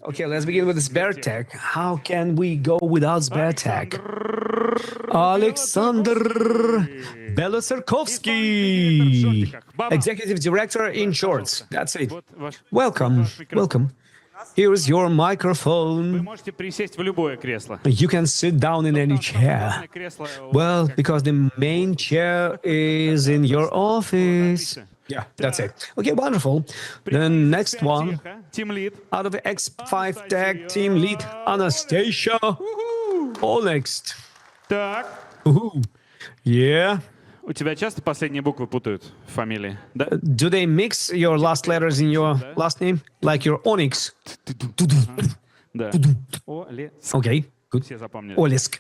Okay, let's begin with SbearTech. How can we go without SbearTech? Alexander Belosarkovsky, Executive Director InnerSource. That's it. Welcome, welcome. Here's your microphone. You can sit down in any chair. Well, because the main chair is in your office. Yeah, that's it. Okay, wonderful. The next one, out of the X5 Tech Team Lead, Anastasia. All next. Yeah. У тебя часто последние буквы путают в фамилии? Да? Do they mix your last letters in your last name? Like your Onyx? Да. Okay, good. Все запомнили. Olesk.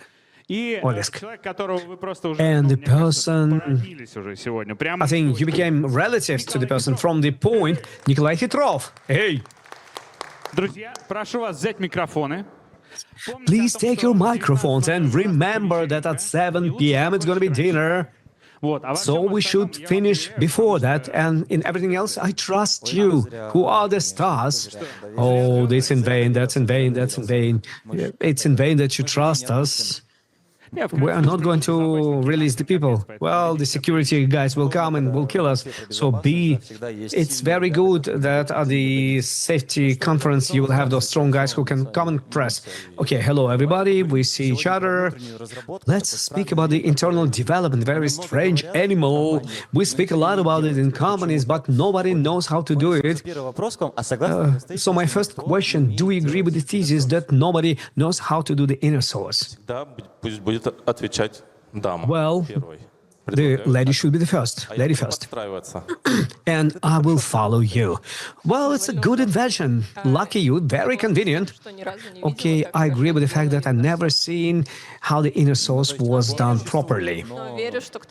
И человек, которого вы просто уже And the person, породнились уже сегодня. Прямо I think you became relatives to the person from the point, Nikolai Hitrov. Hey! Друзья, прошу вас взять микрофоны. Please take your microphones and remember that at 7 p.m. it's going to be dinner. So we should finish before that, and in everything else, I trust you. Who are the stars? Oh, it's in vain, that's in vain, that's in vain. It's in vain that you trust us. We are not going to release the people. Well, the security guys will come and will kill us. So it's very good that at the safety conference you will have those strong guys who can come and press. Okay, hello everybody, we see each other. Let's speak about the internal development, very strange animal. We speak a lot about it in companies, but nobody knows how to do it. So my first question, do we agree with the thesis that nobody knows how to do the InnerSource? Well, the lady should be the first. Lady first. And I will follow you. Well, it's a good invention. Lucky you, very convenient. Okay, I agree with the fact that I've never seen how the InnerSource was done properly.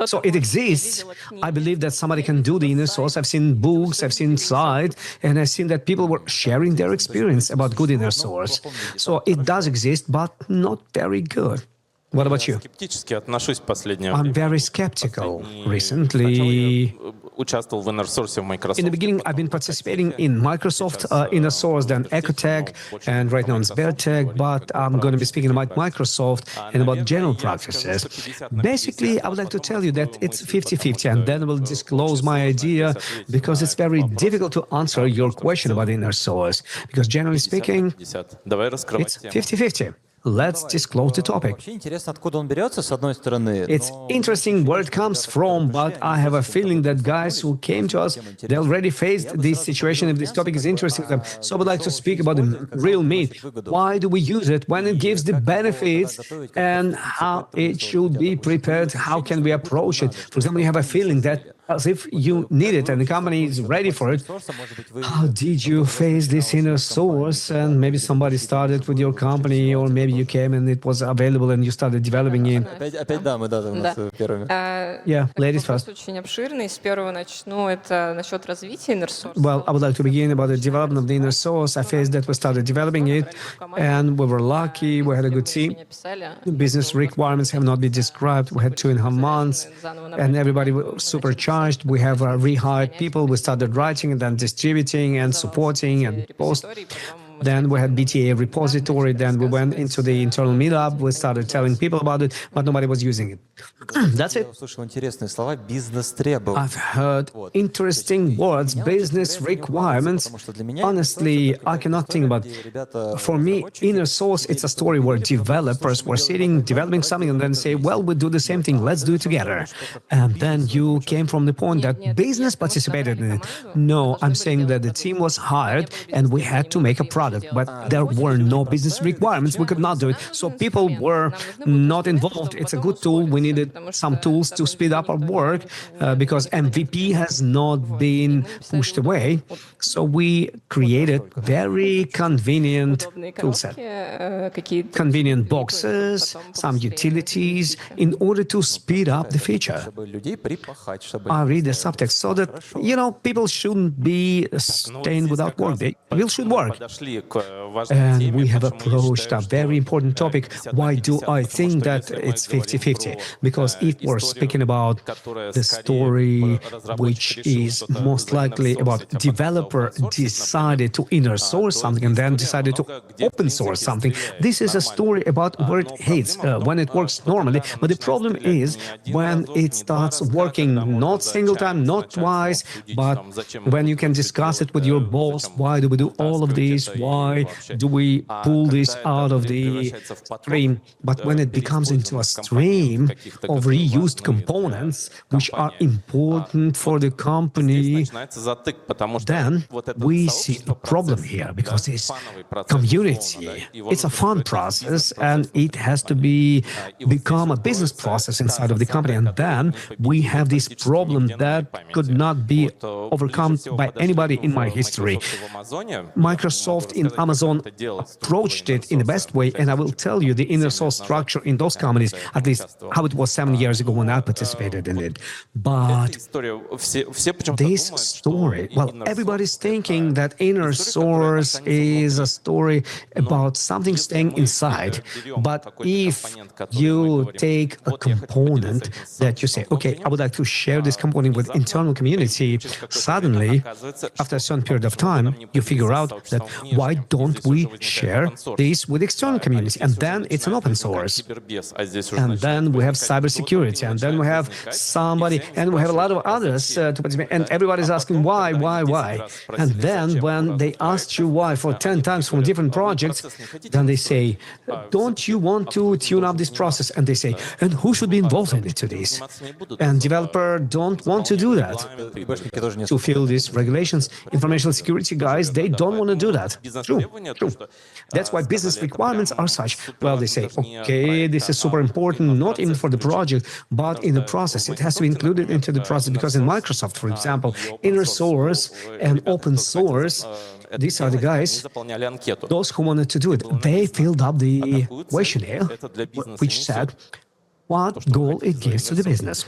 So it exists. I believe that somebody can do the InnerSource. I've seen books, I've seen slides, and I've seen that people were sharing their experience about good InnerSource. So it does exist, but not very good. What about you? I'm very skeptical. Recently, in the beginning, I've been participating in Microsoft InnerSource, then Ecotech, and right now in SbearTech, but I'm going to be speaking about Microsoft and about general practices. Basically, I would like to tell you that it's 50-50, and then I will disclose my idea, because it's very difficult to answer your question about InnerSource, because generally speaking, it's 50-50. Let's disclose the topic. It's interesting where it comes from, but I have a feeling that guys who came to us, they already faced this situation if this topic is interesting to them. So I would like to speak about the real meat. Why do we use it? When it gives the benefits and how it should be prepared, how can we approach it? For example, you have a feeling that as if you need it and the company is ready for it. How did you face this InnerSource? And maybe somebody started with your company, or maybe you came and it was available and you started developing it. Yeah, ladies first. Well, I would like to begin about the development of the InnerSource. I faced that we started developing it, and we were lucky. We had a good team. The business requirements have not been described. We had 2.5 months, and everybody was supercharged. We have rehired people. We started writing and then distributing and supporting and post. Then we had BTA repository. Then we went into the internal meetup. We started telling people about it, but nobody was using it. That's it. I've heard interesting words, business requirements. Honestly, I cannot think about it. For me, InnerSource, it's a story where developers were sitting, developing something, and then say, well, we do the same thing. Let's do it together. And then you came from the point that business participated in it. No, I'm saying that the team was hired and we had to make a product. But there were no business requirements. We could not do it. So people were not involved. It's a good tool. We needed some tools to speed up our work because MVP has not been pushed away. So we created very convenient tool set. Convenient boxes, some utilities in order to speed up the feature. I read the subtext so that, people shouldn't be staying without work. They should work. And we have approached a very important topic. Why do I think that it's 50-50? Because if we're speaking about the story which is most likely about developer decided to inner source something and then decided to open source something, this is a story about where it hates, when it works normally. But the problem is when it starts working not single time, not twice, but when you can discuss it with your boss, why do we do all of this? Why do we pull this out of the stream? But when it becomes into a stream of reused components, which are important for the company, then we see a problem here, because this community, it's a fun process and it has to become a business process inside of the company. And then we have this problem that could not be overcome by anybody in my history. Microsoft in Amazon approached it in the best way, and I will tell you the inner source structure in those companies, at least how it was 7 years ago when I participated in it. But this story, well, everybody's thinking that inner source is a story about something staying inside. But if you take a component that you say, okay, I would like to share this component with internal community, suddenly, after a certain period of time, you figure out that why don't we share this with external community? And then it's an open source. And then we have cybersecurity, and then we have somebody, and we have a lot of others to participate, and everybody's asking why. And then when they ask you why for 10 times from different projects, then they say, don't you want to tune up this process? And they say, and who should be involved into this? And developer don't want to do that. To fill these regulations, information security guys, they don't want to do that. True. That's why business requirements are such. Well, they say, okay, this is super important, not even for the project, but in the process. It has to be included into the process, because in Microsoft, for example, inner source and open source, these are the guys, those who wanted to do it. They filled up the questionnaire, which said what goal it gives to the business.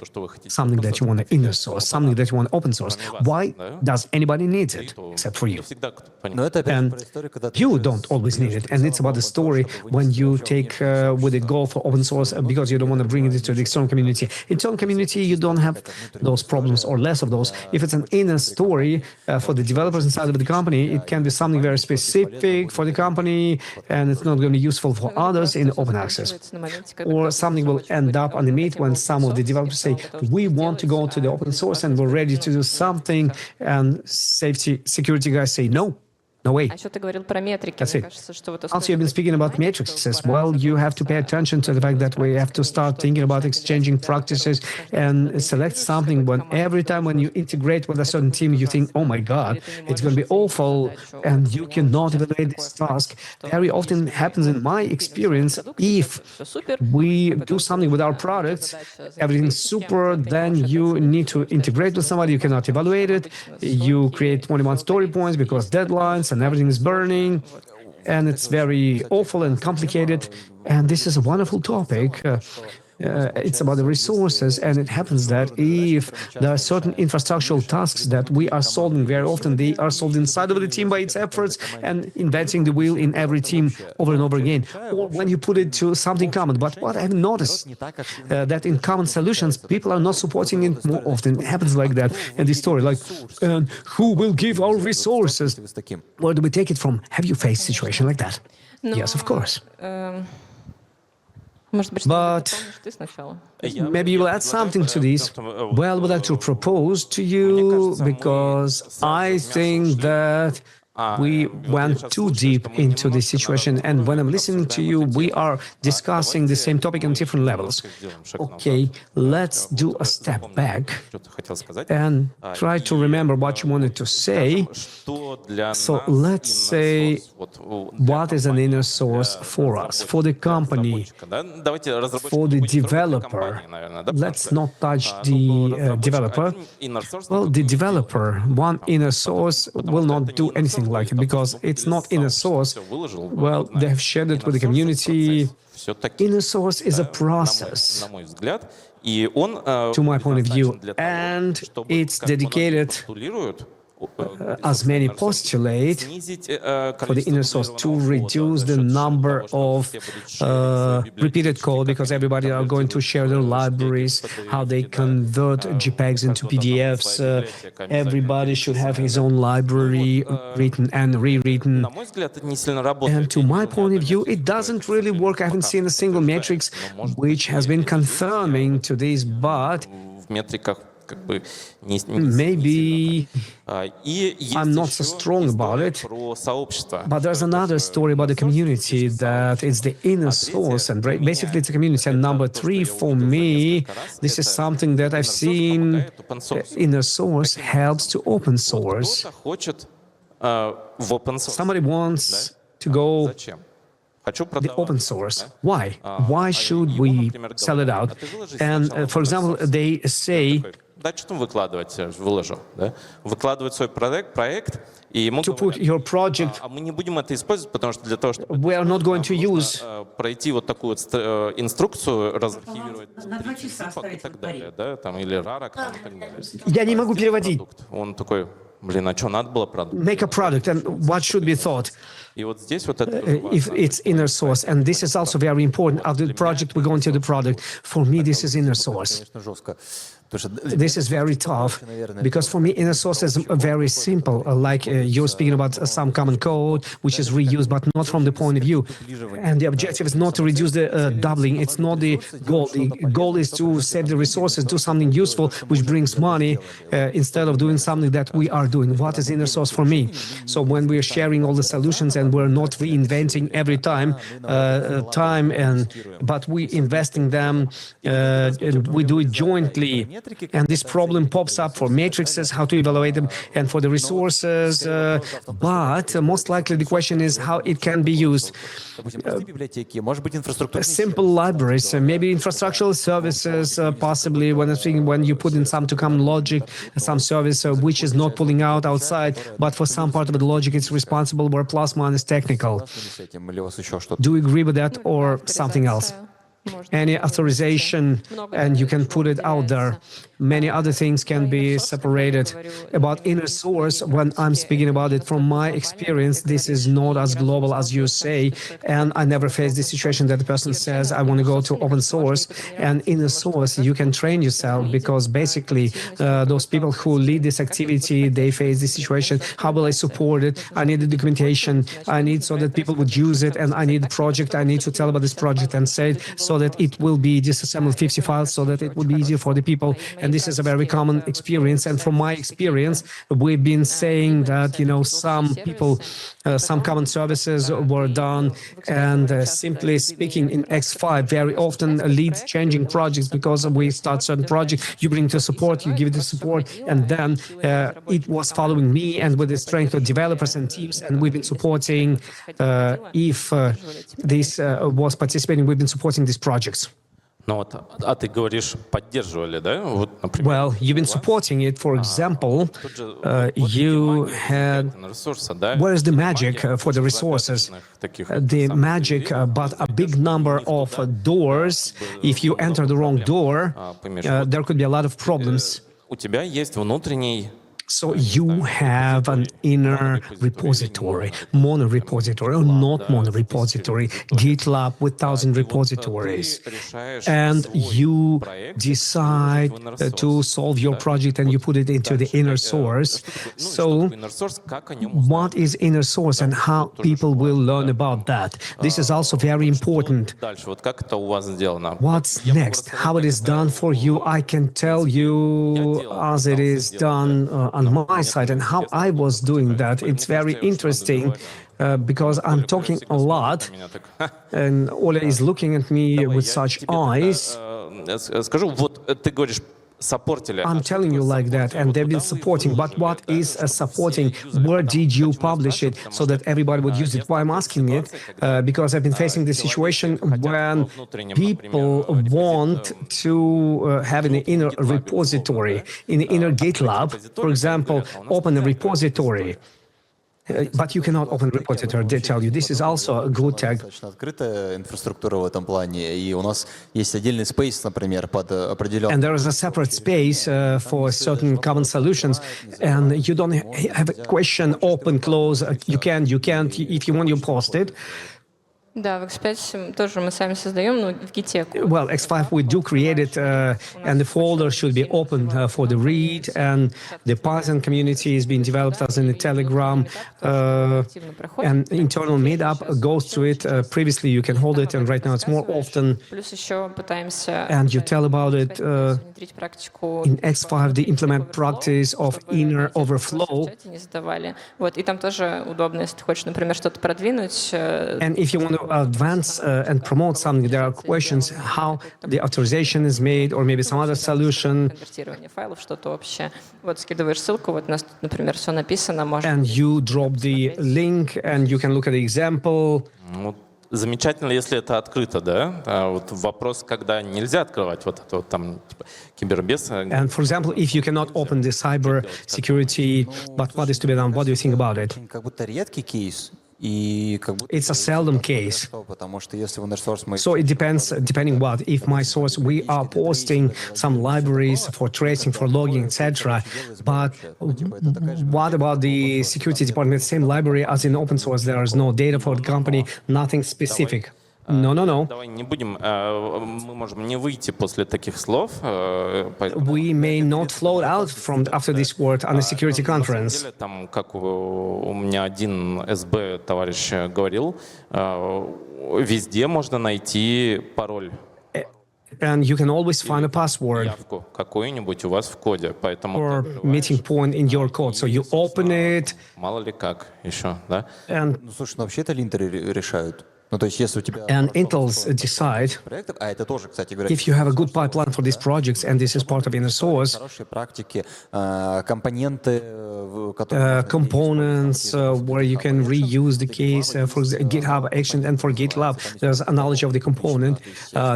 Something that you want to inner source, something that you want open source. Why does anybody need it except for you? And you don't always need it. And it's about the story when you take with a goal for open source because you don't want to bring it to the external community. Internal community, you don't have those problems or less of those. If it's an inner story for the developers inside of the company, it can be something very specific for the company, and it's not going to be useful for others in open access. Or something will end up on the meet when some of the developers say, we want to go to the open source and we're ready to do something, and security guys say, no way. That's it. Also, you've been speaking about metrics as well. You have to pay attention to the fact that we have to start thinking about exchanging practices and select something when every time when you integrate with a certain team, you think, oh my God, it's going to be awful, and you cannot evaluate this task. Very often happens in my experience, if we do something with our products, everything's super, then you need to integrate with somebody, you cannot evaluate it, you create 21 story points because deadlines, and everything is burning, and it's very awful and complicated. And this is a wonderful topic. It's about the resources, and it happens that if there are certain infrastructural tasks that we are solving, very often they are solved inside of the team by its efforts and inventing the wheel in every team over and over again, or when you put it to something common. But what I've noticed that in common solutions, people are not supporting it more often. It happens like that. And this story, like, who will give our resources? Where do we take it from? Have you faced a situation like that? Yes, of course. But maybe you will add something to this. Well, I would like to propose to you, because I think that we went too deep into this situation, and when I'm listening to you, we are discussing the same topic on different levels. Okay, let's do a step back and try to remember what you wanted to say. So let's say, what is an inner source for us, for the company, for the developer? Let's not touch the developer. Well, the developer, one inner source will not do anything like it, because it's not inner source. Well, they have shared it with the community. Inner source is a process, to my point of view, and it's dedicated as many postulate, for the InnerSource to reduce the number of repeated code, because everybody are going to share their libraries, how they convert JPEGs into PDFs. Everybody should have his own library written and rewritten. And to my point of view, it doesn't really work. I haven't seen a single metrics which has been confirming to this, but maybe I'm not so strong about it. But there's another story about the community, that it's the InnerSource, and basically it's a community. And number three, for me, this is something that I've seen. InnerSource helps to open source. Somebody wants to go the open source. Why? Why should we sell it out? And for example, they say to put your project, we are not going to use. Я не могу переводить. Make a product, and what should be thought? If it's InnerSource, and this is also very important. After the project, we go into the product. For me, this is InnerSource. This is very tough, because for me, InnerSource is very simple. Like you're speaking about some common code, which is reused, but not from the point of view. And the objective is not to reduce the doubling. It's not the goal. The goal is to save the resources, do something useful, which brings money, instead of doing something that we are doing. What is InnerSource for me? So when we are sharing all the solutions and we're not reinventing every time, but we investing them, and we do it jointly. And this problem pops up for matrices, how to evaluate them, and for the resources. But most likely the question is how it can be used. Simple libraries, maybe infrastructural services, possibly when you put in some to common logic, some service which is not pulling out outside, but for some part of the logic it's responsible, where plus minus technical. Do you agree with that, or something else? Any authorization, and you can put it out there. Many other things can be separated. About InnerSource, when I'm speaking about it from my experience, this is not as global as you say, and I never faced the situation that the person says, I want to go to open source. And InnerSource, you can train yourself, because basically those people who lead this activity, they face this situation. How will I support it? I need the documentation. I need so that people would use it, and I need the project. I need to tell about this project and say it, so that it will be disassembled 50 files, so that it would be easier for the people. And this is a very common experience. And from my experience, we've been saying that, some people, some common services were done, and simply speaking, in X5, very often leads changing projects, because we start certain project, you bring to support, you give it the support, and then it was following me, and with the strength of developers and teams, and we've been supporting, if this was participating, we've been supporting these projects. Well, you've been supporting it. For example, you had... Where is the magic for the resources? The magic, but a big number of doors. If you enter the wrong door, there could be a lot of problems. So you have an inner repository, mono repository, or not mono repository, GitLab with 1,000 repositories. And you decide to solve your project, and you put it into the InnerSource. So what is InnerSource, and how people will learn about that? This is also very important. What's next? How it is done for you? I can tell you as it is done on my side, and how I was doing that. It's very interesting, because I'm talking a lot, and Oля is looking at me with such eyes. I'm telling you like that, and they've been supporting. But what is supporting? Where did you publish it so that everybody would use it? Why I'm asking it? Because I've been facing the situation when people want to have an inner repository, in the inner GitLab, for example, open a repository. But you cannot open repository. They tell you this is also a good tag. Достаточно открытая инфраструктура в этом плане, и у нас есть отдельный space, например, под определенный. And there is a separate space for certain common solutions, and you don't have a question open, close. You can't. If you want, you post it. Да, в X5 тоже мы сами создаем, но в Git. Well, X5 we do create it, and the folder should be open for the read, and the Python community is being developed as in the Telegram, and internal meetup goes to it. Previously you can hold it, and right now it's more often. Плюс еще пытаемся And you tell about it внедрить практику in X5, the implement practice of inner overflow. не задавали. Вот, и там тоже удобно, если ты хочешь, например, что-то продвинуть. And if you want to advance and promote something, there are questions how the authorization is made, or maybe some other solution. Конвертирование файлов, что-то общее. Вот скидываешь ссылку, вот у нас тут, например, все написано, можно. And you drop the link, and you can look at the example. Замечательно, если это открыто, да? А вот вопрос, когда нельзя открывать вот это вот там типа кибербез. And for example, if you cannot open the cyber security, but what is to be done? What do you think about it? Как будто редкий кейс. И как будто It's a seldom case. потому что если в InnerSource мы So it depends, depending what. If my source, we are posting some libraries for tracing, for logging, etc. But what about the security department? Same library as in open source. There is no data for the company, nothing specific. No. Давай не будем, мы можем не выйти после таких слов. We may not float out from after this word on a security conference. Там, как у меня один СБ товарищ говорил, везде можно найти пароль. And you can always find a password Явку какую-нибудь у вас в коде, поэтому or meeting point in your code. So you open it. мало ли как еще, да? And Ну, слушай, ну вообще это линтеры решают. Ну, то есть, если у тебя Intels decide проектов, а это тоже, кстати говоря, if you have a good pipeline for these projects, and this is part of InnerSource, хорошие практики, компоненты, которые components where you can reuse the case for GitHub Action, and for GitLab, there's a knowledge of the component,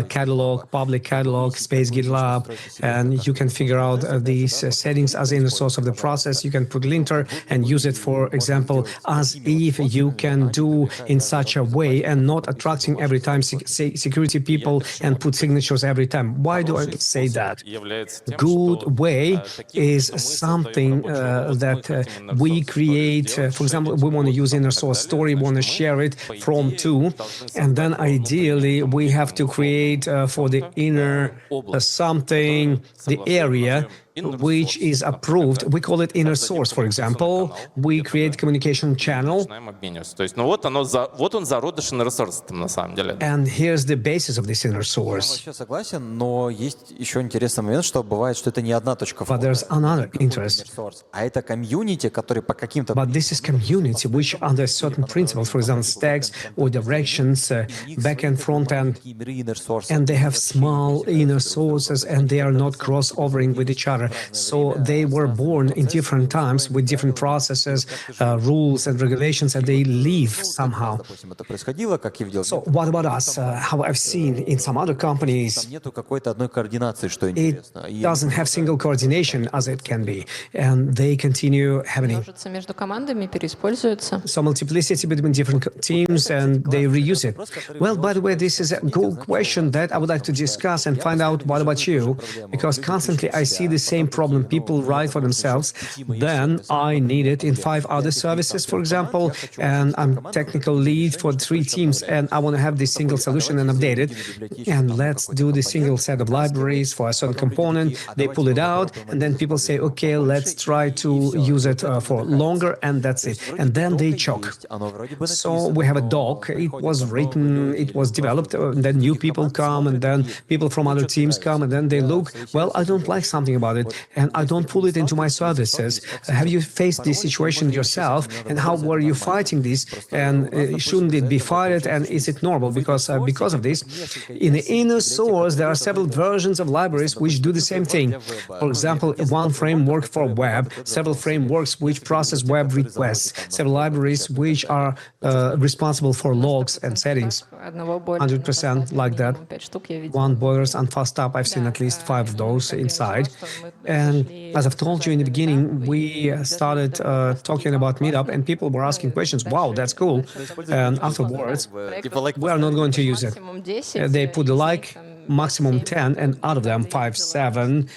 catalog, public catalog, space GitLab, and you can figure out these settings as InnerSource of the process. You can put linter and use it, for example, as if you can do in such a way, and not attracting every time security people and put signatures every time. Why do I say that? Good way is something that we create. For example, we want to use InnerSource story, want to share it from to, and then ideally we have to create for the inner something, the area which is approved. We call it InnerSource, for example. We create communication channel. То есть, ну вот он зародыш InnerSource на самом деле. And here's the basis of this InnerSource. вообще согласен, но есть еще интересный момент, что бывает, что это не одна точка But входа, there's another interest. а это комьюнити, который по каким-то But this is community which under certain principles, for example, stacks or directions, back-end, front-end, and they have small inner sources, and they are not cross-overing with each other. So they were born in different times with different processes, rules and regulations, and they live somehow. допустим, это происходило, как и в So what about us? How I've seen in some other companies, нету какой-то одной координации, что it интересно. И doesn't have single coordination as it can be, and they continue happening. Множится между командами, переиспользуется. So multiplicity between different teams, and they reuse it. Well, by the way, this is a good question that I would like to discuss and find out what about you, because constantly I see the same problem people write for themselves. Then I need it in 5 other services, for example, and I'm technical lead for 3 teams, and I want to have this single solution and update it. And let's do the single set of libraries for a certain component. They pull it out, and then people say, okay, let's try to use it for longer, and that's it. And then they choke. So we have a doc. It was written, it was developed, and then new people come, and then people from other teams come, and then they look, well, I don't like something about it, and I don't pull it into my services. Have you faced this situation yourself, and how were you fighting this? And shouldn't it be fired, and is it normal? Because of this, in the InnerSource, there are several versions of libraries which do the same thing. For example, one framework for web, several frameworks which process web requests, several libraries which are responsible for logs and settings. 100% like that. One boilers and fast up, I've seen at least 5 of those inside. And as I've told you in the beginning, we started talking about Meetup, and people were asking questions. Wow, that's cool. And afterwards, we are not going to use it. They put the like, maximum 10, and out of them 5, 7,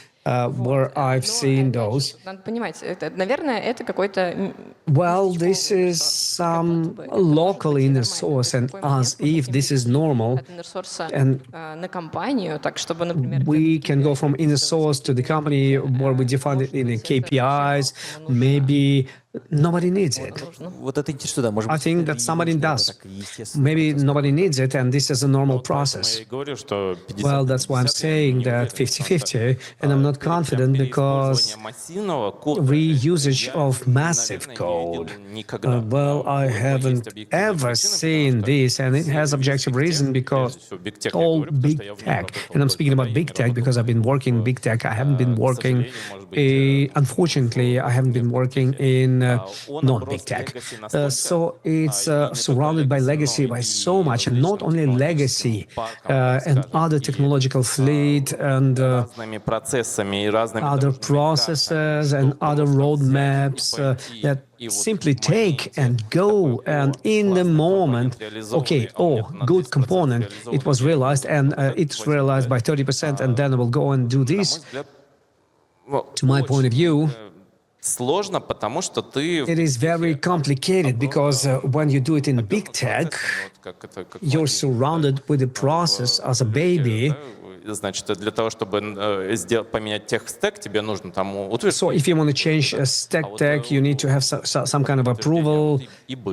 where I've seen those. Надо понимать, наверное, это какой-то... Well, this is some local inner source, and as if this is normal, and на компанию, так чтобы, например... we can go from inner source to the company where we define it in the KPIs. Maybe nobody needs it. I think that somebody does. Maybe nobody needs it, and this is a normal process. Well, that's why I'm saying that 50-50, and I'm not confident because reusage of massive code. Well, I haven't ever seen this, and it has objective reason because all big tech, and I'm speaking about big tech because I've been working in big tech. I haven't been working, unfortunately, I haven't been working in non-big tech. So it's surrounded by legacy by so much, and not only legacy and other technological fleet and other processes and other roadmaps that simply take and go, and in the moment, okay, oh, good component, it was realized, and it's realized by 30%, and then I will go and do this. To my point of view, it is very complicated because when you do it in big tech, you're surrounded with the process as a baby. Значит, для того, чтобы поменять тех-стек, тебе нужно там утвердить. So if you want to change a stack tag, you need to have some kind of approval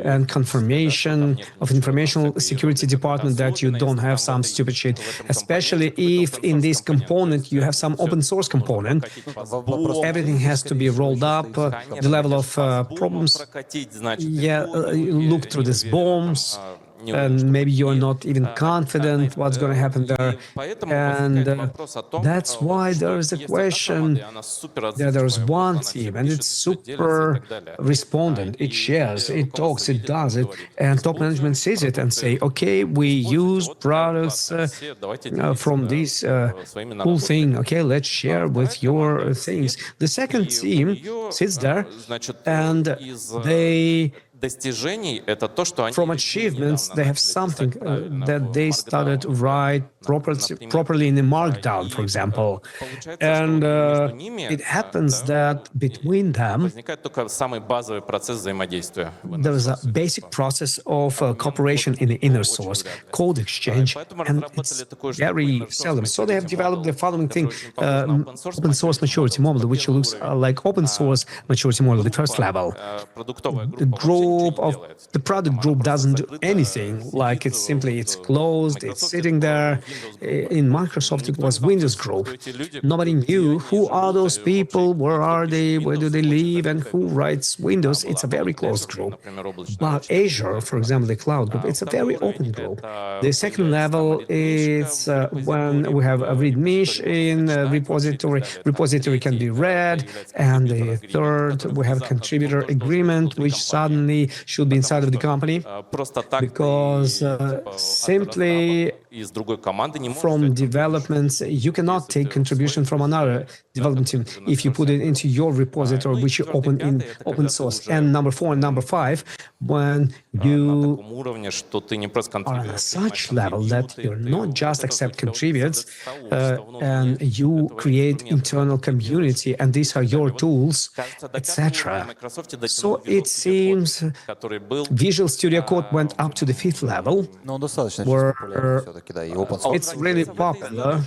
and confirmation of information security department that you don't have some stupid shit. Especially if in this component you have some open source component. Everything has to be rolled up. The level of problems. Yeah, look through these bombs. And maybe you're not even confident what's going to happen there. And that's why there is a question that there is one team, and it's super respondent. It shares, it talks, it does it, and top management sees it and say, okay, we use products from this cool thing. Okay, let's share with your things. The second team sits there, and they... From achievements, they have something that they started right properly in the markdown, for example. And it happens that between them, there is a basic process of cooperation in the inner source, code exchange, and it's very seldom. So they have developed the following thing, open source maturity model, which looks like open source maturity model, the first level. The product group doesn't do anything, like it's closed, it's sitting there. In Microsoft, it was Windows group. Nobody knew who are those people, where are they, where do they live, and who writes Windows. It's a very closed group. But Azure, for example, the cloud group, it's a very open group. The second level is when we have a readme in a repository. Repository can be read. And the third, we have a contributor agreement, which suddenly should be inside of the company, because simply from developments, you cannot take contribution from another development team if you put it into your repository, which you open in open source. And number 4 and number 5, when you are on such level that you're not just accept contributes, and you create internal community, and these are your tools, etc. So it seems Visual Studio Code went up to the 5th level, where it's really popular.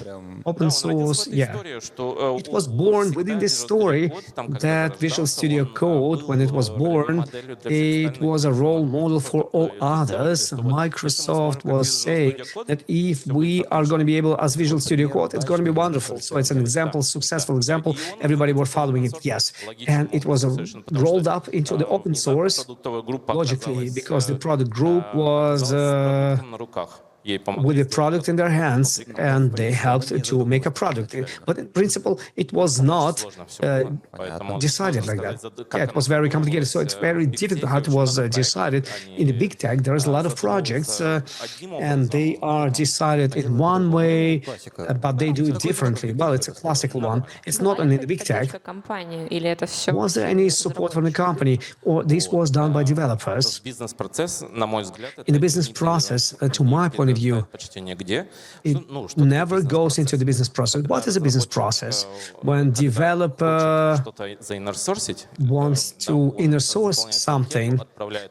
Open source, yeah. It was born within this story that Visual Studio Code, when it was born, it was a role model for all others. Microsoft was saying that if we are going to be able, as Visual Studio Code, it's going to be wonderful. So it's an example, successful example. Everybody were following it, yes. And it was rolled up into the open source, logically, because the product group was with the product in their hands, and they helped to make a product. But in principle, it was not decided like that. Yeah, it was very complicated, so it's very difficult how it was decided. In the big tech, there's a lot of projects, and they are decided in one way, but they do it differently. Well, it's a classical one. It's not only in the big tech. Was there any support from the company, or this was done by developers? In the business process, to my point of view, it never goes into the business process. What is a business process? When developer wants to inner source something,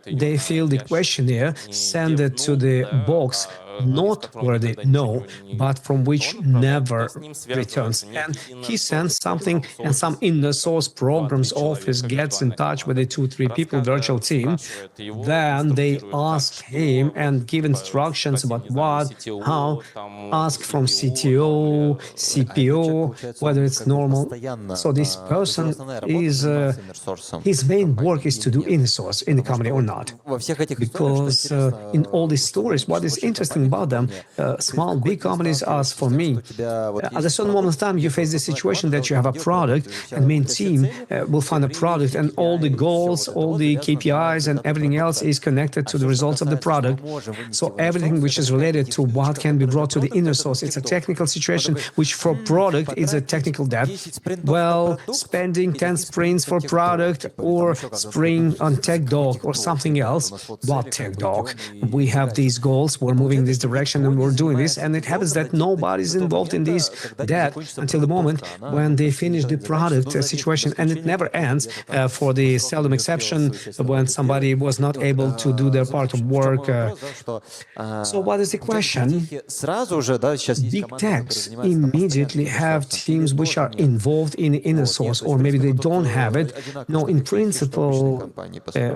they fill the questionnaire, send it to the box, not where they know, but from which never returns. And he sends something, and some inner source programs office gets in touch with the 2-3 people virtual team. Then they ask him and give instructions about what, how, ask from CTO, CPO, whether it's normal. So this person is, his main work is to do inner source in the company or not. Because in all these stories, what is interesting about them, small, big companies, as for me, at a certain moment of time, you face the situation that you have a product, and main team will find a product, and all the goals, all the KPIs, and everything else is connected to the results of the product. So everything which is related to what can be brought to the inner source, it's a technical situation, which for product is a technical debt. Well, spending 10 sprints for product, or sprint on tech dog, or something else. What tech dog? We have these goals, we're moving in this direction, and we're doing this, and it happens that nobody's involved in this debt until the moment when they finish the product situation, and it never ends, for the seldom exception when somebody was not able to do their part of work. So what is the question? Big techs immediately have teams which are involved in the inner source, or maybe they don't have it. No, in principle,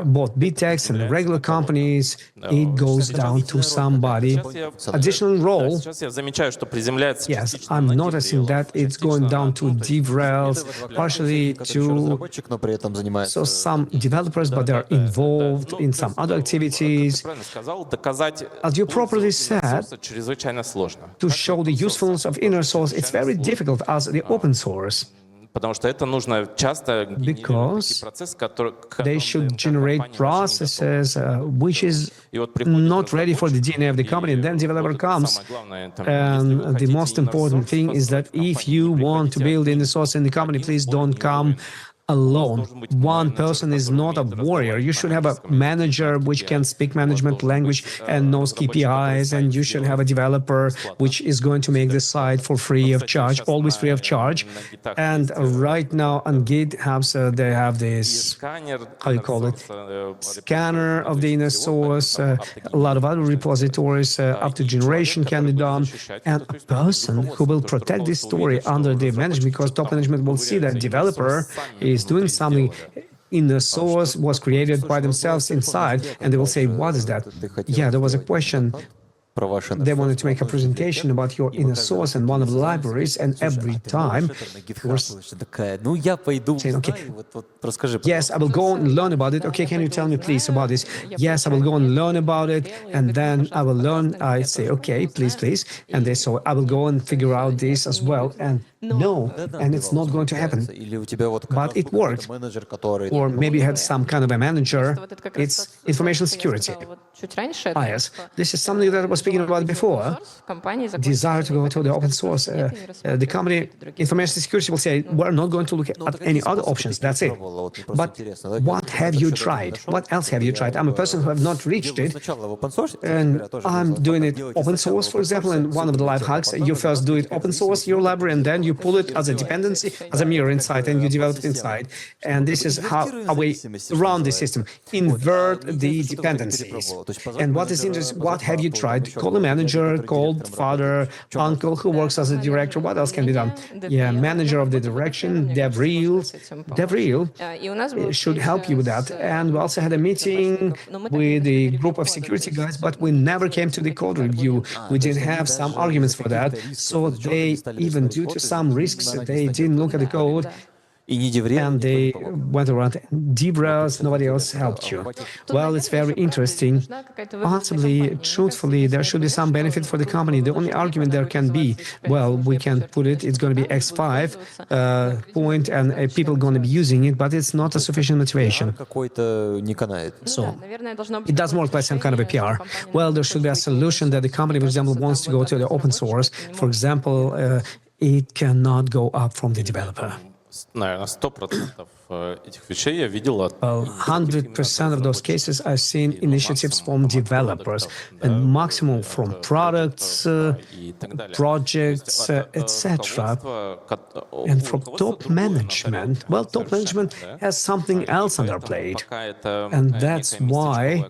both big techs and regular companies, it goes down to somebody. Additional role, yes, I'm noticing that it's going down to DevRels, partially to some developers, but they're involved in some other activities. As you properly said, to show the usefulness of inner source, it's very difficult as the open source. Because they should generate processes which is not ready for the DNA of the company, and then developer comes. And the most important thing is that if you want to build in the source in the company, please don't come alone. One person is not a warrior. You should have a manager which can speak management language and knows KPIs, and you should have a developer which is going to make the site for free of charge, always free of charge. And right now on GitHub, they have this, how you call it, scanner of the inner source, a lot of other repositories, up to generation can be done, and a person who will protect this story under the management, because top management will see that developer is doing something in the source was created by themselves inside, and they will say, what is that? Yeah, there was a question. They wanted to make a presentation about your inner source and one of the libraries, and every time we're saying, okay, yes, I will go and learn about it. Okay, can you tell me please about this? Yes, I will go and learn about it, and then I will learn. I say, okay, please. And they say, I will go and figure out this as well. And no, and it's not going to happen. But it worked. Or maybe you had some kind of a manager. It's information security. Yes, this is something that I was speaking about before. Desire to go to the open source. The company, information security, will say, we're not going to look at any other options. That's it. But what have you tried? What else have you tried? I'm a person who have not reached it, and I'm doing it open source, for example. And one of the life hacks, you first do it open source, your library, and then you pull it as a dependency, as a mirror inside, and you develop it inside. And this is how a way around the system. Invert the dependencies. And what is interesting, what have you tried? Call a manager, call father, uncle who works as a director. What else can be done? Yeah, manager of the direction, DevRel should help you with that. And we also had a meeting with a group of security guys, but we never came to the code review. We did have some arguments for that. So they, even due to some risks, they didn't look at the code. and they went around. Debras, nobody else helped you. Well, it's very interesting. Possibly, truthfully, there should be some benefit for the company. The only argument there can be, well, we can put it, it's going to be X5 point, and people are going to be using it, but it's not a sufficient motivation. So it doesn't work like some kind of a PR. Well, there should be a solution that the company, for example, wants to go to the open source. For example, it cannot go up from the developer. Наверное, 100% этих вещей я видел от... Well, 100% of those cases I've seen initiatives from developers, and maximum from products, projects, etc. And from top management, well, top management has something else on their plate. And that's why,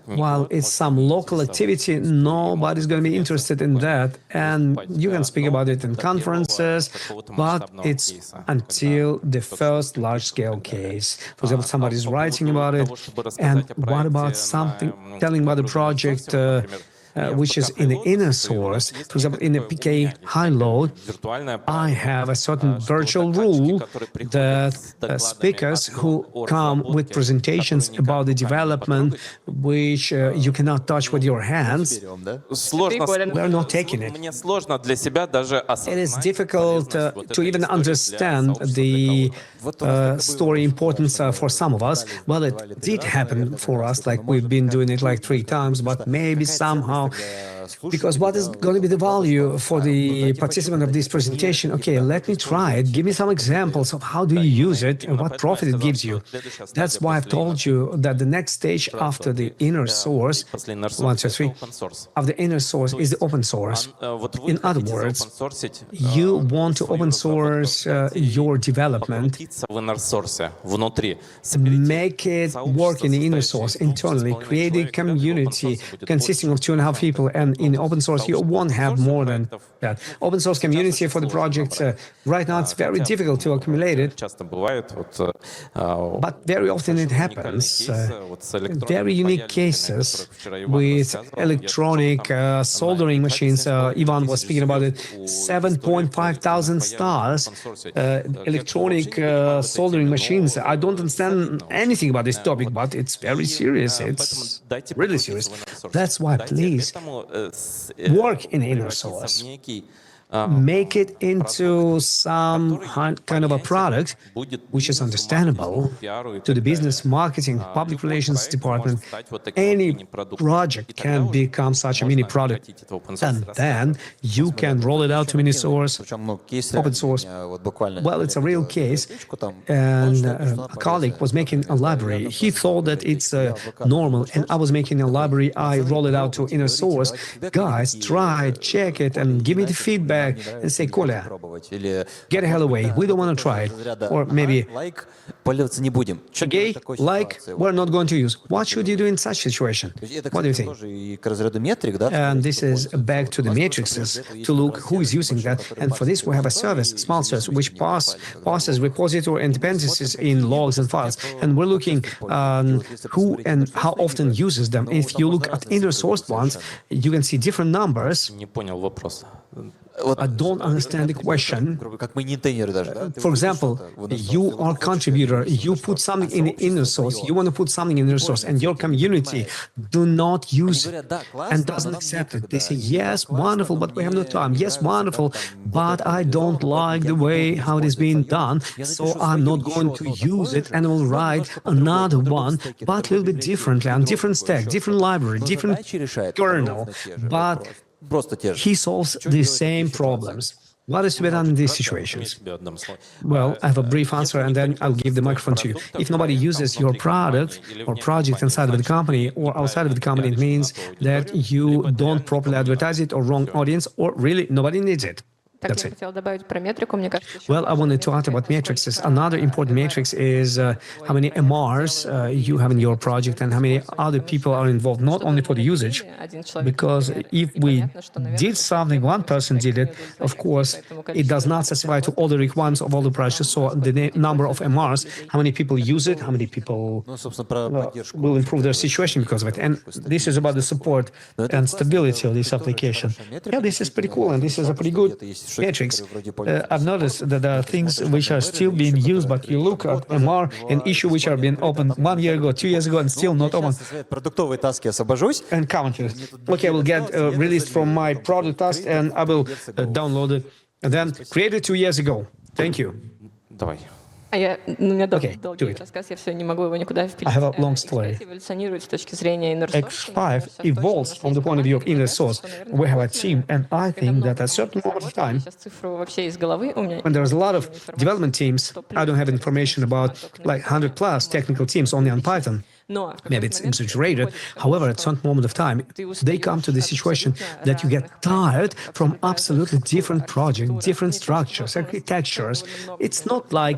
while it's some local activity, nobody's going to be interested in that. And you can speak about it in conferences, but it's until the first large-scale case. For example, somebody's writing about it, and what about something, telling about the project which is in the InnerSource. For example, in the PK high load, I have a certain virtual rule that speakers who come with presentations about the development, which you cannot touch with your hands, we're not taking it. It is difficult to even understand the story importance for some of us. Well, it did happen for us, like we've been doing it like 3 times, but maybe somehow, because what is going to be the value for the participant of this presentation? Okay, let me try it. Give me some examples of how do you use it and what profit it gives you. That's why I've told you that the next stage after the InnerSource, 1, 2, 3, of the InnerSource is the open source. In other words, you want to open source your development, make it work in the InnerSource internally, create a community consisting of 2.5 people, and in open source you won't have more than that. Open source community for the project, right now it's very difficult to accumulate it, but very often it happens. Very unique cases with electronic soldering machines. Ivan was speaking about it. 7,500 stars. Electronic soldering machines. I don't understand anything about this topic, but it's very serious. It's really serious. That's why, please, work in InnerSource. Make it into some kind of a product which is understandable to the business, marketing, public relations department. Any project can become such a mini product, and then you can roll it out to InnerSource, open source. Well, it's a real case, and a colleague was making a library. He thought that it's normal, and I was making a library. I roll it out to InnerSource. Guys, try it, check it, and give me the feedback. And say, Kolya, get the hell away. We don't want to try it. Or maybe, okay, like, we're not going to use. What should you do in such situation? What do you think? And this is back to the matrices to look who is using that. And for this, we have a service, small service, which passes repository and dependencies in logs and files. And we're looking who and how often uses them. If you look at InnerSource ones, you can see different numbers. I don't understand the question. For example, you are a contributor, you put something in the InnerSource, you want to put something in InnerSource, and your community do not use it and doesn't accept it. They say, yes, wonderful, but we have no time. Yes, wonderful, but I don't like the way how it is being done, so I'm not going to use it, and I will write another one, but a little bit differently, on different stack, different library, different kernel, but he solves the same problems. What is to be done in these situations? Well, I have a brief answer, and then I'll give the microphone to you. If nobody uses your product or project inside of the company or outside of the company, it means that you don't properly advertise it, or wrong audience, or really nobody needs it. That's it. Well, I wanted to add about matrices. Another important matrix is how many MRs you have in your project and how many other people are involved, not only for the usage, because if we did something, one person did it, of course, it does not satisfy to all the requirements of all the projects. So the number of MRs, how many people use it, how many people will improve their situation because of it. And this is about the support and stability of this application. Yeah, this is pretty cool, and this is a pretty good metrics, I've noticed that there are things which are still being used, but you look at MR, an issue which are being opened 1 year ago, 2 years ago, and still not open. Продуктовые таски освобожусь. And counters. Okay, I will get released from my product task and I will download it. And then created 2 years ago. Thank you. Давай. У меня Okay, do долгий it. рассказ, я все не могу его никуда впилить. I have a long story. X5 эволюционирует с точки зрения InnerSource. X5 evolves from the point of view of InnerSource. We have a team, and I think that at a certain moment of time, Сейчас цифру вообще из головы у меня. when there's a lot of development teams, I don't have information about like 100 plus technical teams only on Python. Но в Maybe it's exaggerated. However, at some moment of time, they come to the situation that you get tired from absolutely different projects, different structures, architectures. It's not like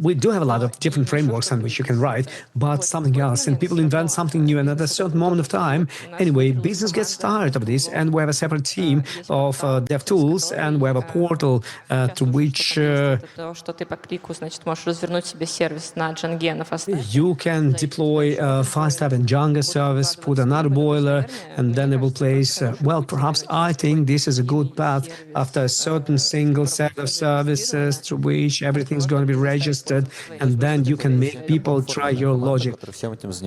we do have a lot of different frameworks on which you can write, but something else, and people invent something new. And at a certain moment of time, anyway, business gets tired of this, and we have a separate team of dev tools, and we have a portal through which что ты по клику, значит, можешь развернуть себе сервис на Django, на Fast. you can deploy fast-type and Django service, put another boiler, and then it will place, well, perhaps I think this is a good path after a certain single set of services through which everything's going to be registered, and then you can make people try your logic.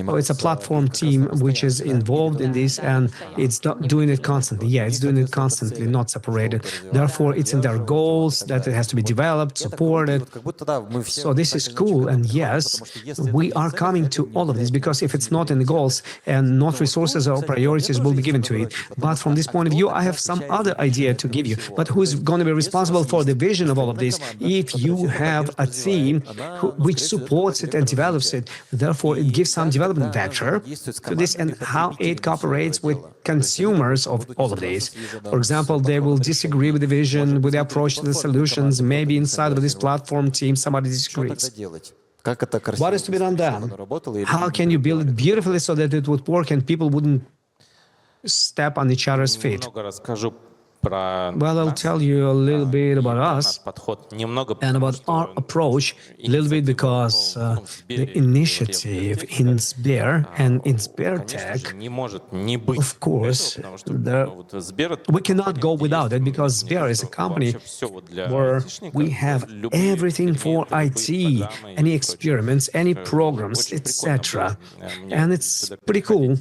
Oh, it's a platform team which is involved in this, and it's not doing it constantly. Yeah, it's doing it constantly, not separated. Therefore, it's in their goals that it has to be developed, supported. So this is cool, and yes, we are coming to all of this, because if it's not in the goals and not resources or priorities will be given to it. But from this point of view, I have some other idea to give you. But who's going to be responsible for the vision of all of this? If you have a team which supports it and develops it, therefore it gives some development vector to this and how it cooperates with consumers of all of this. For example, they will disagree with the vision, with the approach to the solutions. Maybe inside of this platform team, somebody disagrees. What is to be done then? How can you build it beautifully so that it would work and people wouldn't step on each other's feet? Немного расскажу про Well, I'll tell you a little bit about us подход. Немного and about our approach, a little bit because the initiative in Sber and in SberTech, не может не быть. of course, Потому что вот Сбер we cannot go without it, because Sber is a company where we have everything for IT, any experiments, any programs, etc. And it's pretty cool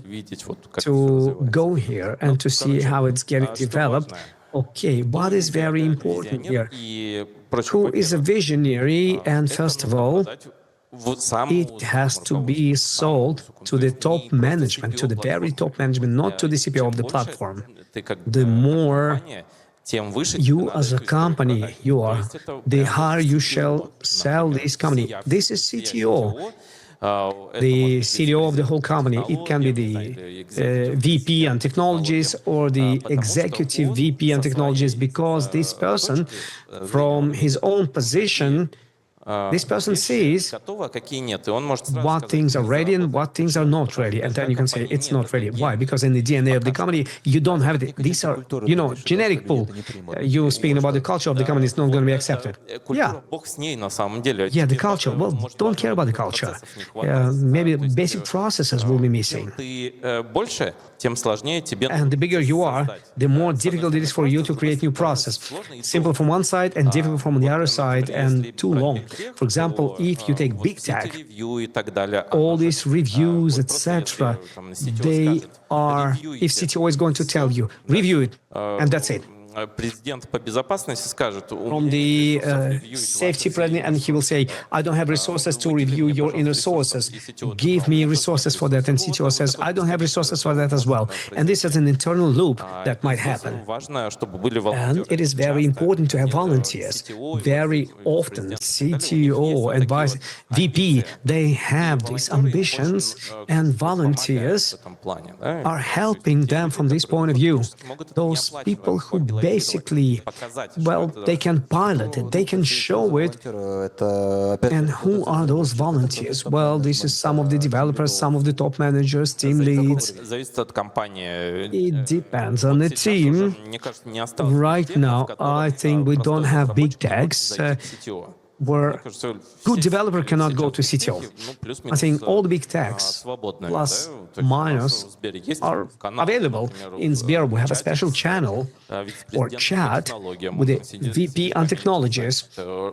to go here and to see how it's getting developed. Okay, what is very important here? Who is a visionary? And first of all, it has to be sold to the top management, to the very top management, not to the CPO of the platform. The more you as a company you are, the higher you shall sell this company. This is CTO. The CTO of the whole company. It can be the VP on technologies or the executive VP on technologies, because this person, from his own position, this person sees what things are ready and what things are not ready. And then you can say it's not ready. Why? Because in the DNA of the company, you don't have it. These are, genetic pool. You speaking about the culture of the company is not going to be accepted. Yeah. Yeah, the culture. Well, don't care about the culture. Maybe basic processes will be missing. And the bigger you are, the more difficult it is for you to create new process. Simple from one side and difficult from the other side, and too long. For example, if you take big tech, all these reviews, etc., they are, if CTO is going to tell you, review it, and that's it. From the safety president, and he will say, I don't have resources to review your inner sources. Give me resources for that. And CTO says, I don't have resources for that as well. And this is an internal loop that might happen. And it is very important to have volunteers. Very often, CTO and VP, they have these ambitions, and volunteers are helping them from this point of view. Those people who basically, well, they can pilot it, they can show it. And who are those volunteers? Well, this is some of the developers, some of the top managers, team leads. It depends on the team. Right now, I think we don't have big techs where good developer cannot go to CTO. I think all the big techs, plus, minus, are available. In Sber, we have a special channel or chat with the VP on technologies,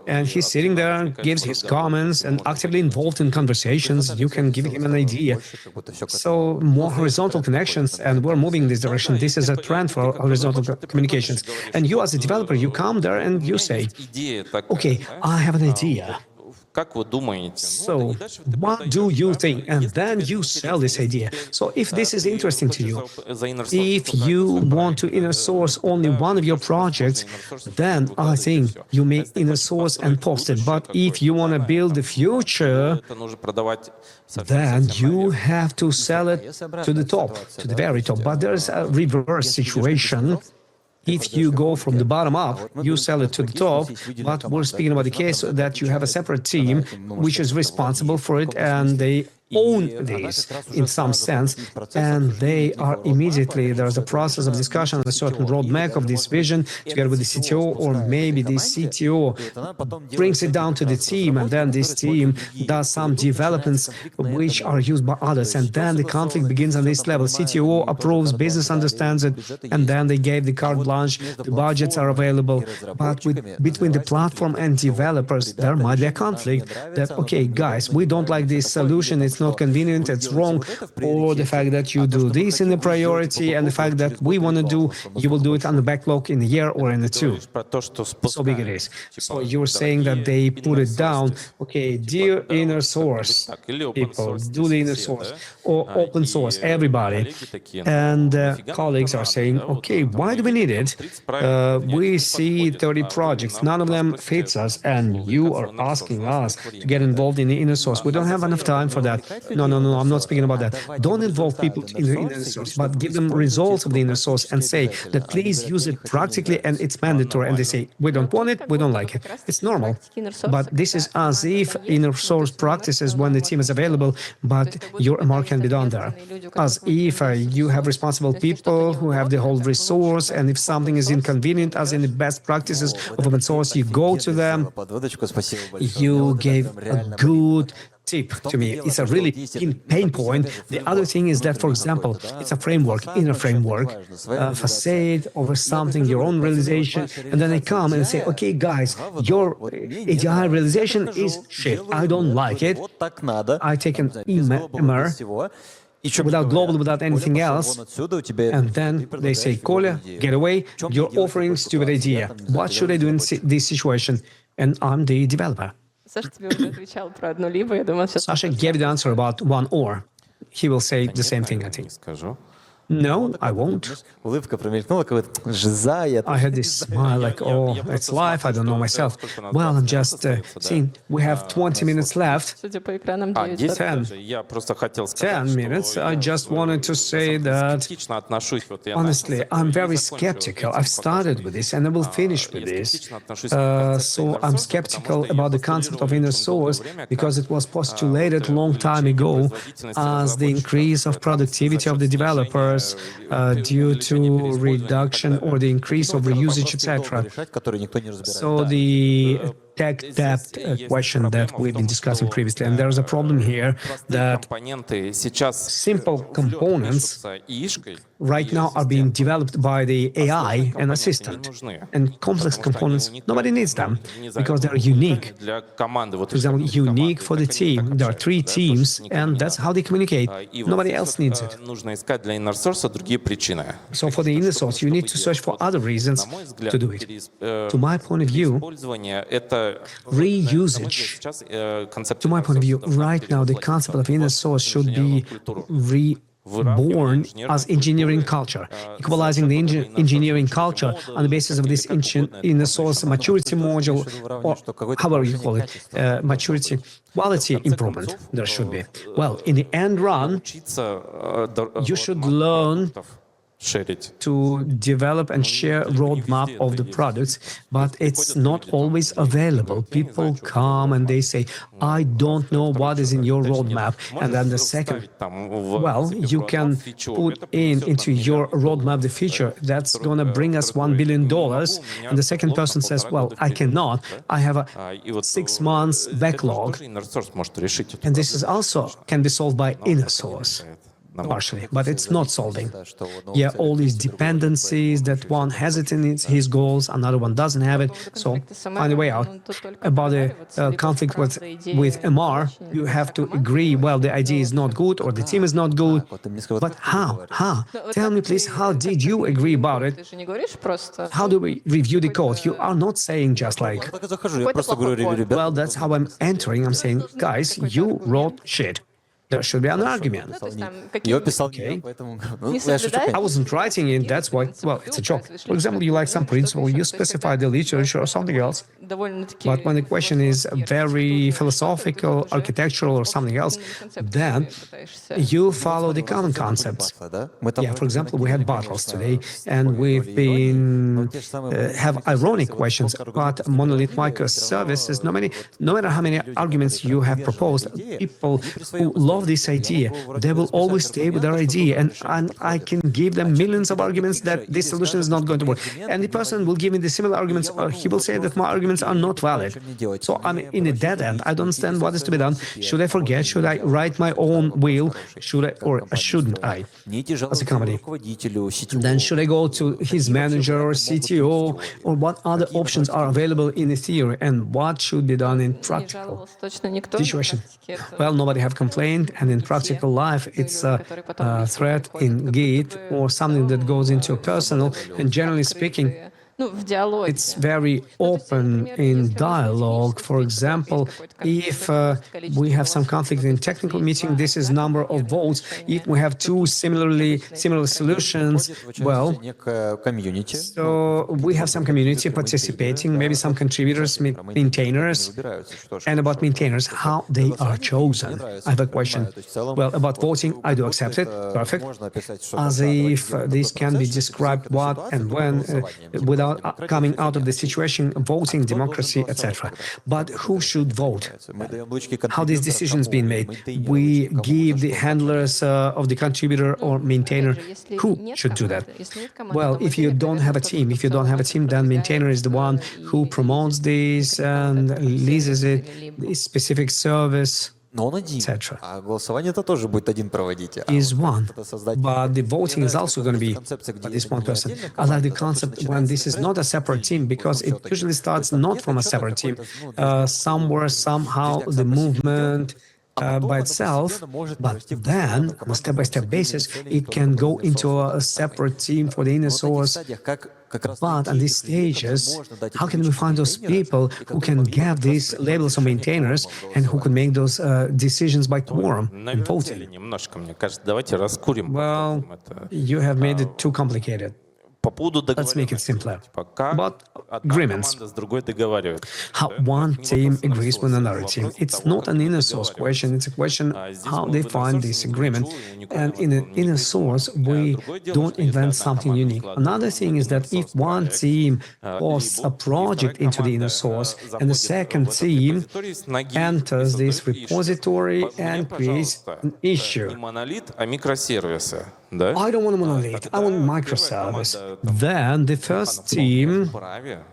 and he's sitting there, gives his comments, and actively involved in conversations. You can give him an idea. So more horizontal connections, and we're moving in this direction. This is a trend for horizontal communications. And you, as a developer, you come there and you say, okay, I have an idea. So, what do you think? And then you sell this idea. So, if this is interesting to you, if you want to inner source only one of your projects, then I think you may inner source and post it. But if you want to build the future, then you have to sell it to the top, to the very top. But there's a reverse situation. If you go from the bottom up, you sell it to the top, but we're speaking about the case that you have a separate team which is responsible for it, and they own this in some sense, and they are immediately, there's a process of discussion on a certain roadmap of this vision together with the CTO, or maybe the CTO brings it down to the team, and then this team does some developments which are used by others, and then the conflict begins on this level. CTO approves, business understands it, and then they gave the carte blanche, the budgets are available, but between the platform and developers, there might be a conflict that, okay, guys, we don't like this solution, it's not convenient, it's wrong, or the fact that you do this in the priority, and the fact that we want to do, you will do it on the backlog in a year or in a two. So big it is. So you're saying that they put it down, okay, dear inner source people, do the inner source, or open source, everybody. And colleagues are saying, okay, why do we need it? We see 30 projects, none of them fits us, and you are asking us to get involved in the inner source. We don't have enough time for that. No, I'm not speaking about that. Don't involve people in the inner source, but give them results of the inner source and say that please use it practically, and it's mandatory. And they say, we don't want it, we don't like it. It's normal. But this is as if inner source practices when the team is available, but your MR can be done there. As if you have responsible people who have the whole resource, and if something is inconvenient, as in the best practices of open source, you go to them. You gave a good tip to me. It's a really pain point. The other thing is that, for example, it's a framework, inner framework, facade over something, your own realization, and then they come and say, okay, guys, your AGI realization is shit. I don't like it. I take an MR without global, without anything else, and then they say, Kolya, get away, you're offering stupid idea. What should I do in this situation? And I'm the developer. Sasha gave the answer about one or. He will say the same thing, I think. No, I won't. I had this smile like, oh, it's life, I don't know myself. Well, I'm just seeing, we have 20 minutes left. 10 minutes. I just wanted to say that, honestly, I'm very skeptical. I've started with this and I will finish with this. So I'm skeptical about the concept of inner source because it was postulated a long time ago as the increase of productivity of the developers due to reduction or the increase of reusage, etc. So the tech debt question that we've been discussing previously, and there's a problem here that simple components right now are being developed by the AI and assistant, and complex components, nobody needs them because they're unique. For example, unique for the team. There are 3 teams, and that's how they communicate. Nobody else needs it. So for the inner source, you need to search for other reasons to do it. To my point of view, reusage, to my point of view, right now the concept of inner source should be reborn as engineering culture, equalizing the engineering culture on the basis of this inner source maturity module, or however you call it, maturity quality improvement there should be. Well, in the end run, you should learn to develop and share roadmap of the products, but it's not always available. People come and they say, I don't know what is in your roadmap. And then the second, well, you can put into your roadmap the feature that's going to bring us $1 billion. And the second person says, well, I cannot. I have a 6 months backlog. And this is also can be solved by inner source. partially, but it's not solving. Yeah, all these dependencies that one has it in his goals, another one doesn't have it. So find a way out. About the conflict with MR, you have to agree, well, the idea is not good or the team is not good. But how? How? Tell me, please, how did you agree about it? Ты же не говоришь просто. How do we review the code? You are not saying just like, Так и захожу, я просто говорю, ребят, well, that's how I'm entering. I'm saying, guys, you wrote shit. There should be an argument. То есть там я какие-нибудь писал, Окей. поэтому... не я шучу, соблюдает. I wasn't writing it, that's why, well, it's a joke. For example, you like some principle, you specify the literature or something else. Довольно-таки But when the question is very philosophical, architectural, or something else, then you follow the common concepts. да? Мы там Yeah, for example, we had battles today, and we've been have ironic questions about monolith microservices. No matter how many arguments you have proposed, people who love this idea, they will always stay with their idea, and I can give them millions of arguments that this solution is not going to work. And the person will give me the similar arguments, or he will say that my arguments are not valid. So I'm in a dead end. I don't understand what is to be done. Should I forget? Should I write my own will? Should I, or shouldn't I? As a company. Then should I go to his manager or CTO, or what other options are available in the theory, and what should be done in не practical жаловался точно никто. situation? Well, nobody have complained, and in practical life, it's a threat in Git or something that goes into personal. And generally speaking, Ну, в диалоге. it's very open in dialogue. For example, if we have some conflict in technical meeting, this is number of votes. If we have two similar solutions, well, so we have some community participating, maybe some contributors, maintainers. And about maintainers, how they are chosen. I have a question. Well, about voting, I do accept it. Perfect. As if this can be described what and when without coming out of the situation, voting, democracy, etc. But who should vote? How these decisions being made? We give the handlers of the contributor or maintainer. Who should do that? Well, if you don't have a team, then maintainer is the one who promotes this and leases it, this specific service, Но он один, etc. а голосование-то тоже будет один проводить. Is one, but the voting is also going to be by this one person. I like the concept when this is not a separate team, because it usually starts not from a separate team. Somewhere, somehow, the movement by itself, but then, on a step-by-step basis, it can go into a separate team for the InnerSource. But at these stages, how can we find those people who can give these labels of maintainers and who can make those decisions by quorum and voting? Немножко, мне кажется, давайте раскурим. Well, you have made it too complicated. По поводу Let's make it simpler. Как But одна agreements. команда с другой договаривается. How one team agrees with another team. It's not an InnerSource question, it's a question how they find this agreement. And in an InnerSource, we don't invent something unique. Another thing is that if one team posts a project into the InnerSource and the second team enters this repository and creates an issue. Не монолит, а микросервисы. Да? I don't want a monolith, I want microservice. Then the first team Вправе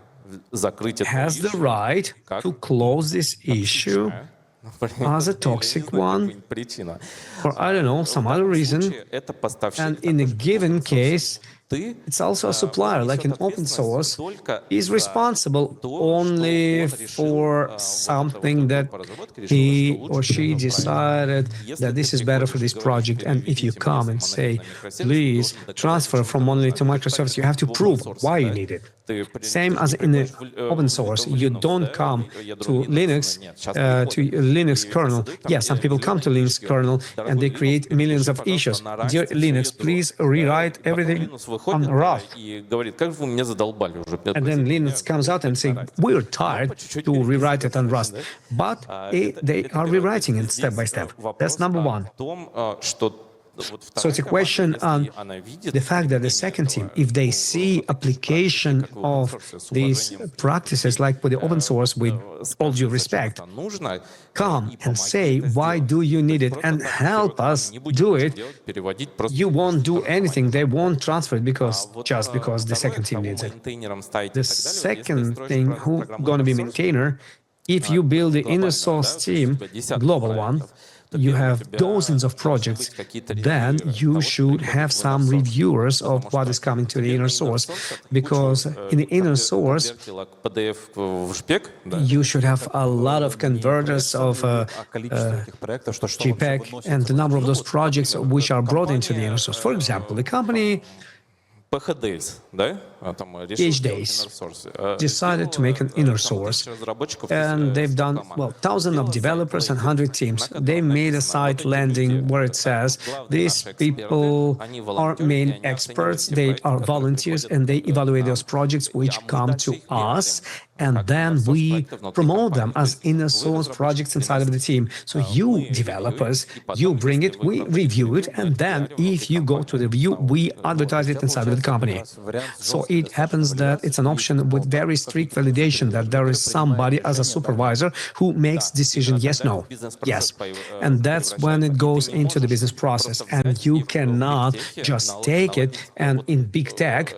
закрыть это has the issue, right to close this issue as a toxic one, причина. or I don't know, some other reason. Это поставщик. And in a given case, Ты it's also a supplier, like in open source, is responsible only for something that he or she decided that this is better for this project. And if you come and say, please transfer from monolith to microservice, you have to prove why you need it. Same as in the open source, you don't come to Linux kernel. Yeah, some people come to Linux kernel and they create millions of issues. Dear Linux, please rewrite everything on Rust. И говорит, как вы меня задолбали уже. And then Linux comes out and say, we're tired to rewrite it on Rust. But they are rewriting it step by step. That's number one. So it's a question on the fact that the second team, if they see application of these practices, like with the open source, with all due respect, come and say, why do you need it, and help us do it. You won't do anything. They won't transfer it just because the second team needs it. The second thing, who's going to be maintainer, if you build the InnerSource team, global one, you have dozens of projects, then you should have some reviewers of what is coming to the InnerSource, because in the InnerSource, you should have a lot of converters of JPEG and the number of those projects which are brought into the InnerSource. For example, the company PhDs decided to make an InnerSource, and they've done, well, thousands of developers and 100 teams. They made a site landing where it says these people are main experts, they are volunteers, and they evaluate those projects which come to us, and then we promote them as InnerSource projects inside of the team. So you developers, you bring it, we review it, and then if you go to the review, we advertise it inside of the company. So it happens that it's an option with very strict validation, that there is somebody as a supervisor who makes decision yes, no, yes. And that's when it goes into the business process. And you cannot just take it and in big tech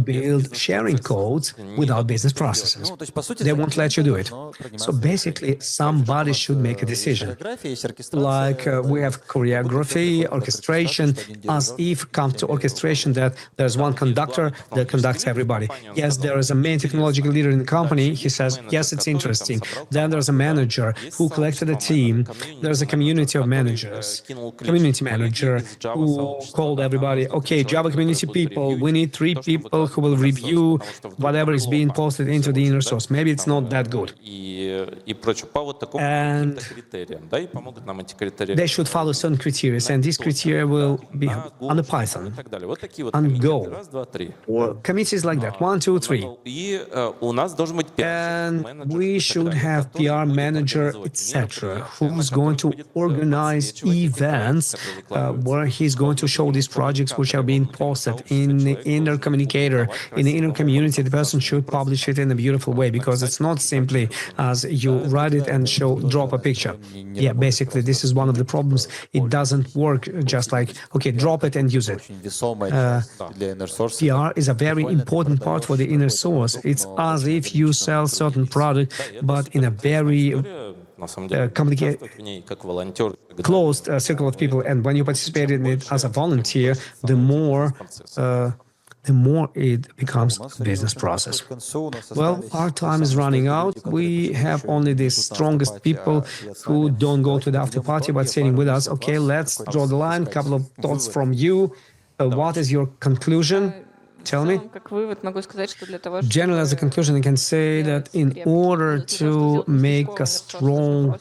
build sharing codes without business processes. They won't let you do it. So basically, somebody should make a decision. Like we have choreography, orchestration, as if come to orchestration that there's one conductor that conducts everybody. Yes, there is a main technological leader in the company. He says, yes, it's interesting. Then there's a manager who collected a team. There's a community of managers, community manager who called everybody, okay, Java community people, we need 3 people who will review whatever is being posted into the InnerSource. Maybe it's not that good. And they should follow certain criteria, and these criteria will be on the Python, on Go, or committees like that, 1, 2, 3. And we should have PR manager, etc., who's going to organize events where he's going to show these projects which are being posted in the inner communicator, in the inner community. The person should publish it in a beautiful way, because it's not simply as you write it and drop a picture. Yeah, basically, this is one of the problems. It doesn't work just like, okay, drop it and use it. PR is a very important part for the InnerSource. It's as if you sell certain product, but in a very complicated, closed circle of people. And when you participate in it as a volunteer, the more it becomes a business process. Well, our time is running out. We have only the strongest people who don't go to the after party but sitting with us. Okay, let's draw the line. Couple of thoughts from you. What is your conclusion? Tell me. Generally, as a conclusion, I can say that in order to make a strong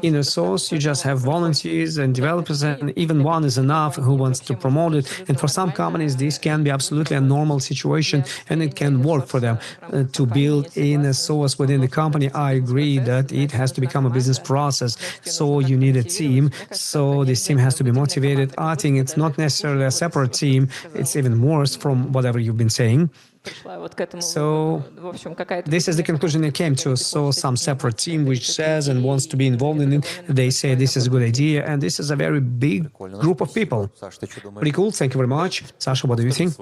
InnerSource, you just have volunteers and developers, and even one is enough who wants to promote it. And for some companies, this can be absolutely a normal situation, and it can work for them. To build InnerSource within the company, I agree that it has to become a business process. So you need a team. So this team has to be motivated. I think it's not necessarily a separate team. It's even worse from whatever you've been saying. So this is the conclusion it came to. So some separate team which says and wants to be involved in it, they say this is a good idea, and this is a very big group of people. Pretty cool. Thank you very much. Sasha, what do you think?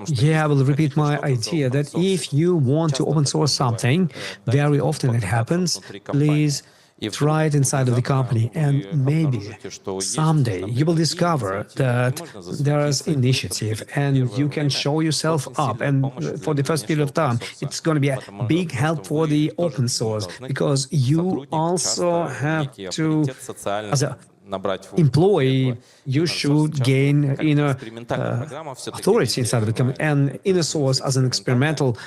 Yeah, I will repeat my idea that if you want to open source something, very often it happens, please try it inside of the company, and maybe someday you will discover that there is initiative and you can show yourself up, and for the first period of time it's going to be a big help for the open source, because you also have to, as an employee, you should gain inner authority inside of the company, and InnerSource as an experimental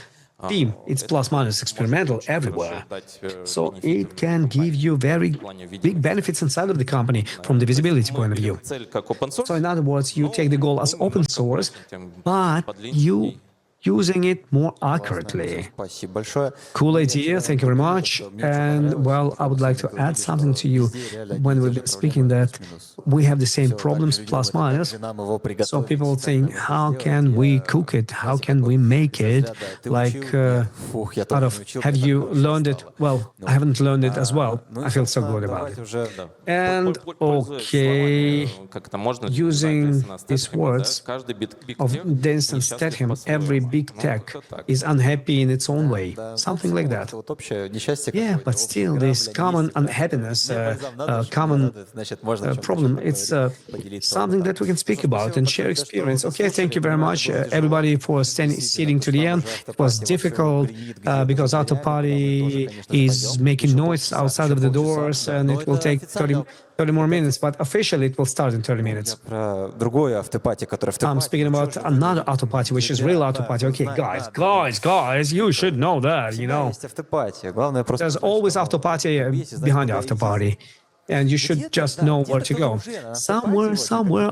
team, it's plus minus experimental everywhere. So it can give you very big benefits inside of the company from the visibility point of view. So in other words, you take the goal as open source, but you using it more accurately. Cool idea, thank you very much. And well, I would like to add something to you. When we've been speaking that we have the same problems, plus minus, so people think, how can we cook it? How can we make it? Like, out of, have you learned it? Well, I haven't learned it as well. I feel so good about it. And okay, using these words of dense and statham, every big tech is unhappy in its own way, something like that. Вот общее несчастье Yeah, какое-то, but общий still, this корабль, common единственное. unhappiness, Полезам надо, что common надо, значит, можно о чем-то problem, еще it's поделиться. something that we can speak about and share experience. Okay, thank you very much, everybody, for sitting to the end. It was difficult because Auto Party is making noise outside of the doors, and it will take 30 more minutes, but officially it will start in 30 minutes. Про другое автопати, которое I'm speaking about another auto party, which is real auto party. Okay, guys, you should know that, you know. Есть автопати. Главное просто There's always auto party behind the after party. And you should just know where to go. Somewhere, somebody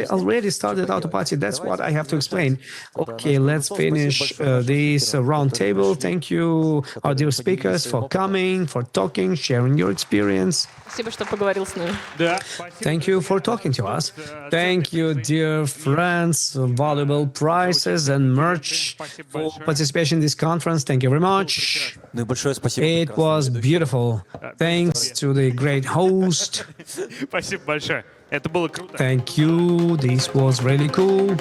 already started auto party. That's what I have to explain. Okay, let's finish this roundtable. Thank you, our dear speakers, for coming, for talking, sharing your experience. Спасибо, что поговорил с нами. Да. Thank you for talking to us. Thank you, dear friends, valuable prizes and merch for participation in this conference. Thank you very much. Ну и большое спасибо. It was beautiful. Thanks to the great host. Спасибо большое. Это было круто. Thank you. This was really cool.